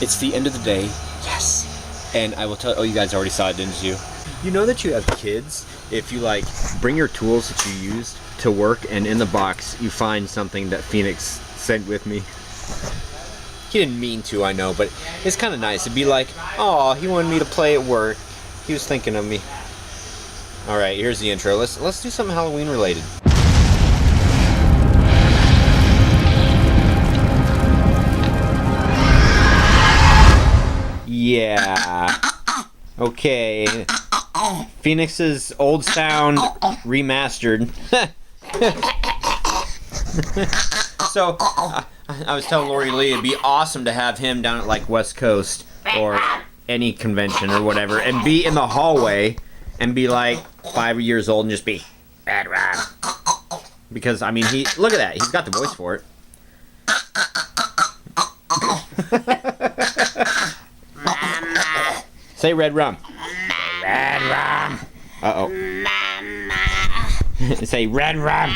It's the end of the day. Yes. And I will tell. Oh, you guys already saw it, didn't you? You know that you have kids if you like bring your tools that you used to work, and in the box you find something that Phoenix sent with me. He didn't mean to, I know, but it's kind of nice. It'd be like, oh, he wanted me to play at work. He was thinking of me. All right, here's the intro. Let's do something Halloween related. Yeah. Okay. Phoenix's old sound remastered. So, I was telling Lori Lee it'd be awesome to have him down at like West Coast or any convention or whatever and be in the hallway and be like 5 years old and just be Red Rum. Because, I mean, look at that. He's got the voice for it. Say Red Rum. Red Rum. Uh-oh. Say Red Rum.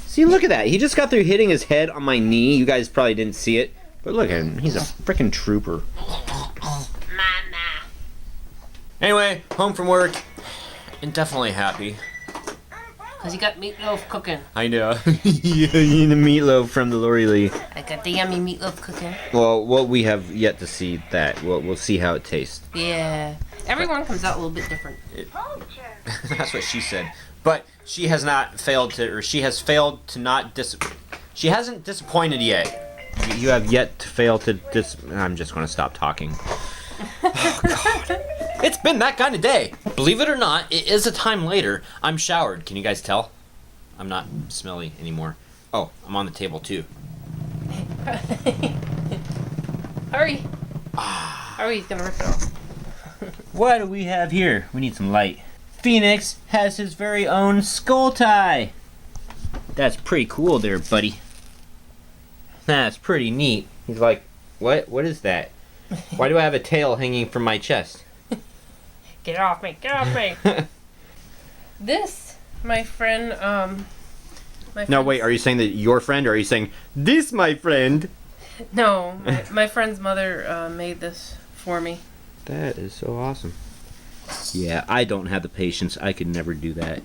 See, look at that. He just got through hitting his head on my knee. You guys probably didn't see it. But look at him. He's a freaking trooper. Anyway, home from work. And definitely happy. Because you got meatloaf cooking. I know. Yeah, the meatloaf from the Lori Lee. I got the yummy meatloaf cooking. Well, we have yet to see that. We'll see how it tastes. Yeah. Everyone comes out a little bit different. That's what she said. But she has not failed to, or she has failed to not she hasn't disappointed yet. You have yet to fail to I'm just going to stop talking. Oh, God. It's been that kind of day. Believe it or not, it is a time later. I'm showered. Can you guys tell? I'm not smelly anymore. Oh, I'm on the table too. Hurry. Hurry, he's going to rip it off. What do we have here? We need some light. Phoenix has his very own skull tie. That's pretty cool there, buddy. That's pretty neat. He's like, what? What is that? Why do I have a tail hanging from my chest? Get off me! Get off me! This, my friend, No, wait, are you saying that your friend, or are you saying, this my friend? No, my friend's mother made this for me. That is so awesome. Yeah, I don't have the patience. I could never do that.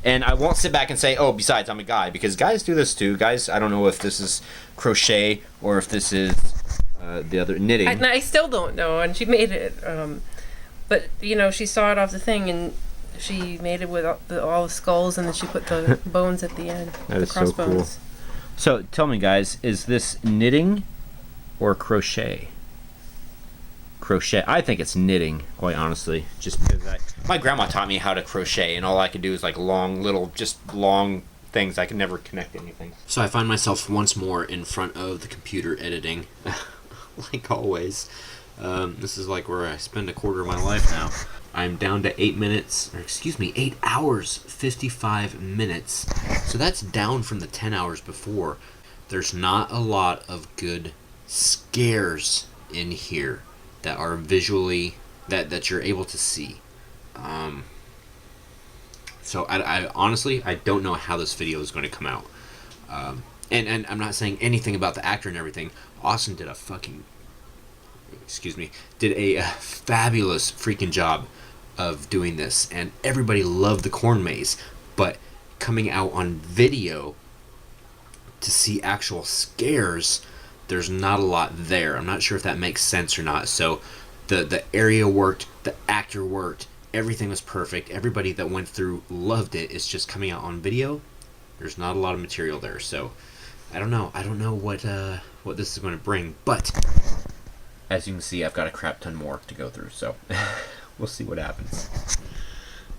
And I won't sit back and say, oh, besides, I'm a guy. Because guys do this too. Guys, I don't know if this is crochet or if this is the other knitting. I still don't know. And she made it. But, you know, she saw it off the thing and she made it with all the skulls and then she put the bones at the end. That is crossbones. So cool. So tell me, guys, is this knitting or crochet? Crochet. I think it's knitting, quite honestly. Just because my grandma taught me how to crochet, and all I could do is like long things. I could never connect anything. So I find myself once more in front of the computer editing, like always. This is like where I spend a quarter of my life now. I'm down to 8 hours, 55 minutes. So that's down from the 10 hours before. There's not a lot of good scares in here that are visually that you're able to see. So I honestly I don't know how this video is going to come out. And I'm not saying anything about the actor and everything. Austin did a fabulous freaking job of doing this, and everybody loved the corn maze. But coming out on video to see actual scares, there's not a lot there. I'm not sure if that makes sense or not. So the area worked, the actor worked, everything was perfect. Everybody that went through loved it. It's just coming out on video. There's not a lot of material there. So I don't know what this is going to bring, but as you can see, I've got a crap ton more to go through. So we'll see what happens.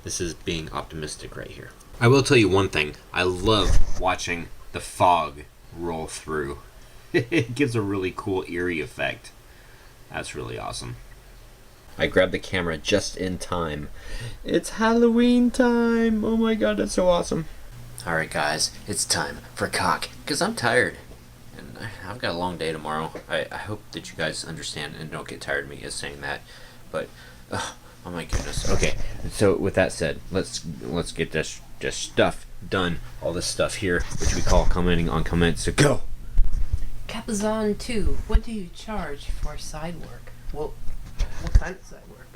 This is being optimistic right here. I will tell you one thing. I love watching the fog roll through. It gives a really cool eerie effect. That's really awesome. I grabbed the camera just in time. It's Halloween time! Oh my god, that's so awesome. Alright guys, it's time for cock, because I'm tired. And I've got a long day tomorrow. I hope that you guys understand and don't get tired of me as saying that. But, oh my goodness. Okay, so with that said, let's get this stuff done. All this stuff here, which we call commenting on comments. So go! Go! Capazon 2. What do you charge for side work? Well, what kind of side work?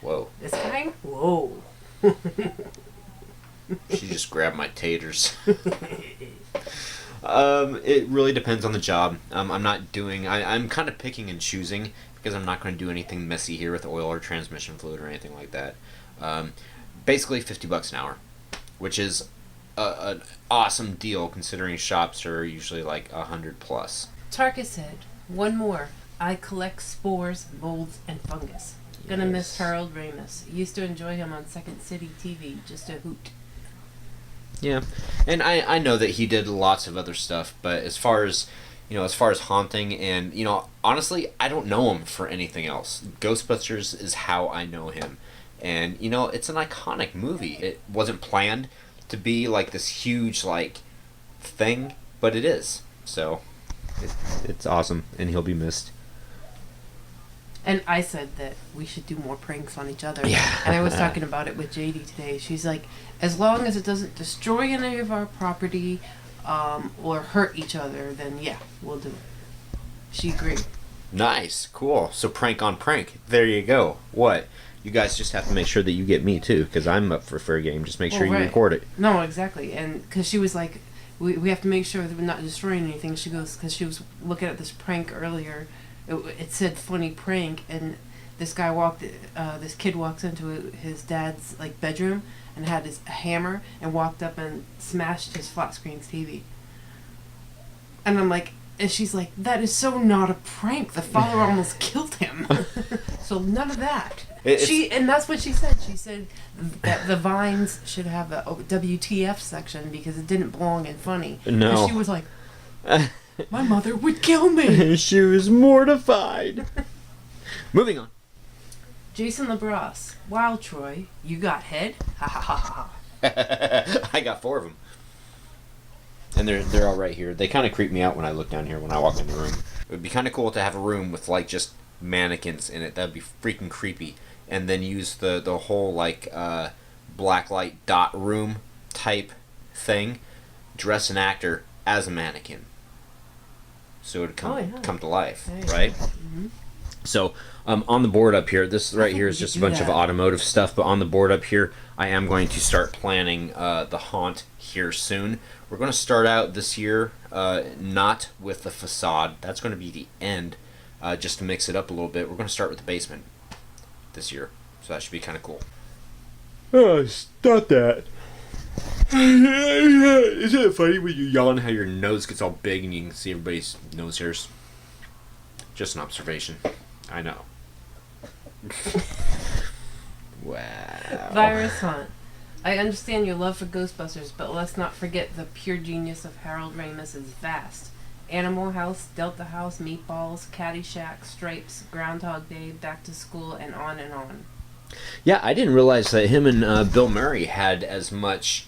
Whoa. This kind? Whoa. She just grabbed my taters. It really depends on the job. I'm not doing... I'm kind of picking and choosing because I'm not going to do anything messy here with oil or transmission fluid or anything like that. Basically $50 an hour, which is an awesome deal considering shops are usually like 100 plus. Tarka said, one more. I collect spores, molds, and fungus. Gonna miss Harold Ramis. Used to enjoy him on Second City TV. Just a hoot. Yeah, and I know that he did lots of other stuff, but as far as haunting and, honestly, I don't know him for anything else. Ghostbusters is how I know him. And, it's an iconic movie. It wasn't planned to be like this huge, thing, but it is. So, it's awesome, and he'll be missed. And I said that we should do more pranks on each other. Yeah. And I was talking about it with JD today. She's like, as long as it doesn't destroy any of our property or hurt each other, then yeah, we'll do it. She agreed. Nice. Cool. So prank on prank. There you go. What? You guys just have to make sure that you get me too, because I'm up for fair game. Just make sure you record it. No, exactly. And because she was like, we have to make sure that we're not destroying anything. She goes, because she was looking at this prank earlier. It said funny prank, and this kid walks into his dad's bedroom and had a hammer and walked up and smashed his flat screen TV. And I'm like, and she's like, that is so not a prank. The father almost killed him. So none of that. And that's what she said. She said that the Vines should have a WTF section because it didn't belong in funny. No. And she was like, my mother would kill me. She was mortified. Moving on. Jason LaBrosse. Wow, Troy, you got head? Ha ha ha ha. I got 4 of them. And they're all right here. They kind of creep me out when I look down here when I walk in the room. It would be kind of cool to have a room with just mannequins in it. That'd be freaking creepy. And then use the whole blacklight dot room type thing. Dress an actor as a mannequin. So it would come to life, right? Mm-hmm. So on the board up here, this right here is just a bunch of automotive stuff, but on the board up here, I am going to start planning the haunt here soon. We're going to start out this year not with the facade. That's going to be the end, just to mix it up a little bit. We're going to start with the basement this year, so that should be kind of cool. Oh, stop that. Isn't it funny when you yawn how your nose gets all big and you can see everybody's nose hairs? Just an observation. I know. Wow. Virus Hunt. I understand your love for Ghostbusters, but let's not forget the pure genius of Harold Ramis is vast. Animal House, Delta House, Meatballs, Caddyshack, Stripes, Groundhog Day, Back to School, and on and on. Yeah, I didn't realize that him and Bill Murray had as much...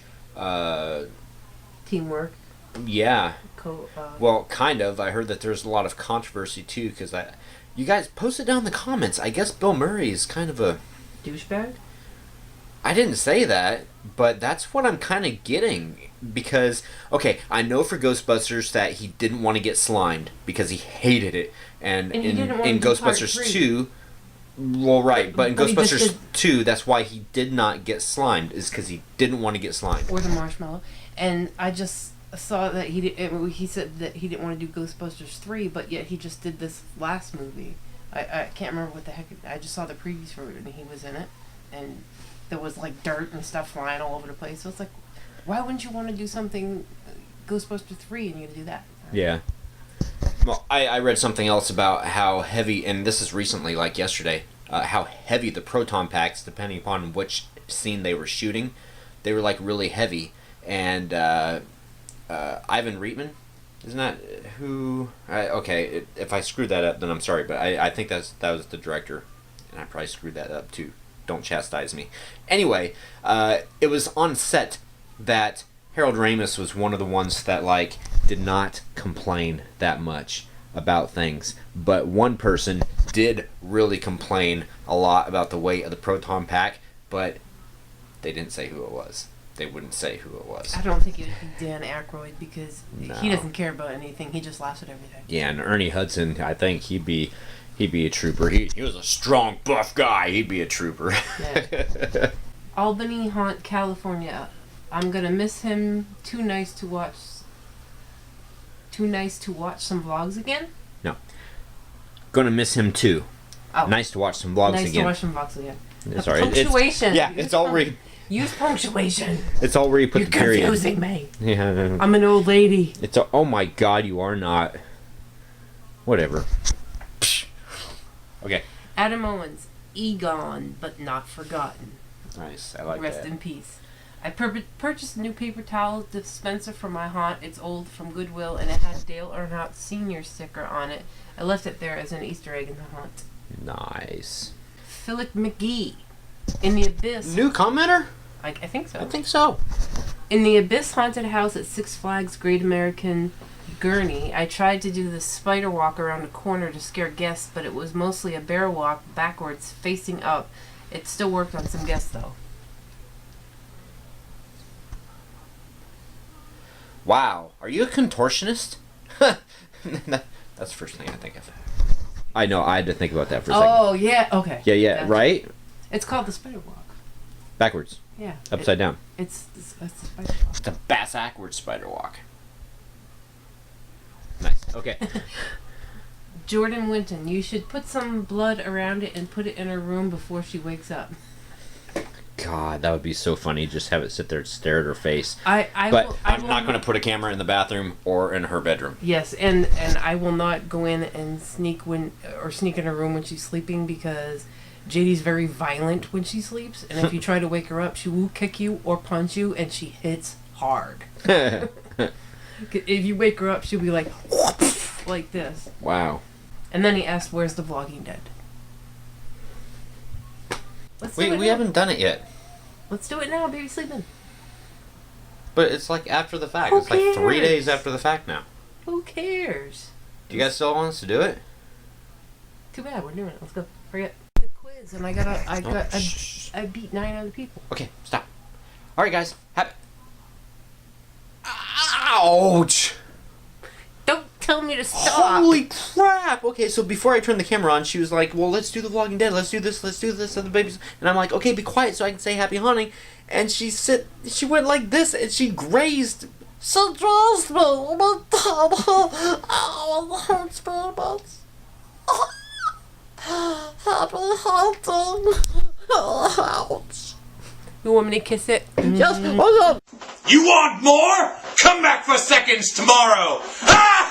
teamwork. Yeah. Well, kind of. I heard that there's a lot of controversy too, because you guys post it down in the comments. I guess Bill Murray is kind of a douchebag. I didn't say that, but that's what I'm kind of getting. Because, okay, I know for Ghostbusters that he didn't want to get slimed because he hated it, and in Ghostbusters 2. Well, right, but in Ghostbusters 2, that's why he did not get slimed, is because he didn't want to get slimed. Or the marshmallow. And I just saw that he said that he didn't want to do Ghostbusters 3, but yet he just did this last movie. I can't remember what the heck. I just saw the previews for it, and he was in it. And there was, dirt and stuff flying all over the place. So it's like, why wouldn't you want to do something Ghostbusters 3 and you're going to do that? Yeah. Well, I read something else about how heavy, and this is recently, yesterday, how heavy the proton packs, depending upon which scene they were shooting, they were really heavy. And Ivan Reitman, isn't that who? Okay, if I screwed that up, then I'm sorry, but I think that was the director, and I probably screwed that up too. Don't chastise me. Anyway, it was on set that Harold Ramis was one of the ones that did not complain that much about things, but one person did really complain a lot about the weight of the proton pack, but they didn't say who it was. they wouldn't say who it was. I don't think it would be Dan Aykroyd because No. he doesn't care about anything. He just laughs at everything. Yeah, and Ernie Hudson, I think he'd be a trooper. He was a strong, buff guy. He'd be a trooper. Yeah. Albany Haunt, California. I'm gonna miss him. Too nice to watch some vlogs again. No. Gonna miss him too. Oh. Nice to watch some vlogs Nice again. to watch some vlogs again. Sorry, punctuation. It's all where Use punctuation. it's all where you put You're the period. confusing me. Yeah. I'm an old lady. Oh my God, you are not. Whatever. Okay. Adam Owens, Egon, but not forgotten. Nice. I like Rest that. in peace. I purchased a new paper towel dispenser for my haunt. It's old from Goodwill, and it had Dale Earnhardt Sr. sticker on it. I left it there as an Easter egg in the haunt. Nice. Philip McGee, In the Abyss. New commenter? I think so. I think so. In the Abyss Haunted House at Six Flags Great American Gurney, I tried to do the spider walk around a corner to scare guests, but it was mostly a bear walk backwards, facing up. It still worked on some guests, though. Wow. Are you a contortionist? That's the first thing I think of. I know. I had to think about that for a second. Oh, yeah. Okay. Yeah, Gotcha. right? It's called the spider walk. Backwards. Yeah. Upside down. It's the spider walk. It's a bass-backwards spider walk. Nice. Okay. Jordan Winton, you should put some blood around it and put it in her room before she wakes up. God, that would be so funny. Just have it sit there and stare at her face. I'm I'm not going to put a camera in the bathroom or in her bedroom. Yes, and I will not go in and sneak in her room when she's sleeping because JD's very violent when she sleeps, and if you try to wake her up, she will kick you or punch you, and she hits hard. If you wake her up, she'll be like this. Wow. And then he asked, "Where's the Vlogging Dead?" We haven't done it yet. Let's do it now. Baby's sleeping. But it's like after the fact. Who It's like 3 cares? days after the fact now. Who cares? Do you guys still want us to do it? Too bad. We're doing it. Let's go. Forget the quiz, and I beat 9 other people. Okay, stop. All right, guys. Ouch! Don't tell me to stop. Holy crap! Okay, so before I turned the camera on, she was like, well, let's do the Vlogging Dead. Let's do this, and the babies. And I'm like, okay, be quiet so I can say happy hunting. And she went like this, and she grazed. So trust me, happy hunting. Ouch. You want me to kiss it? Yes, what's up? You want more? Come back for seconds tomorrow! Ah!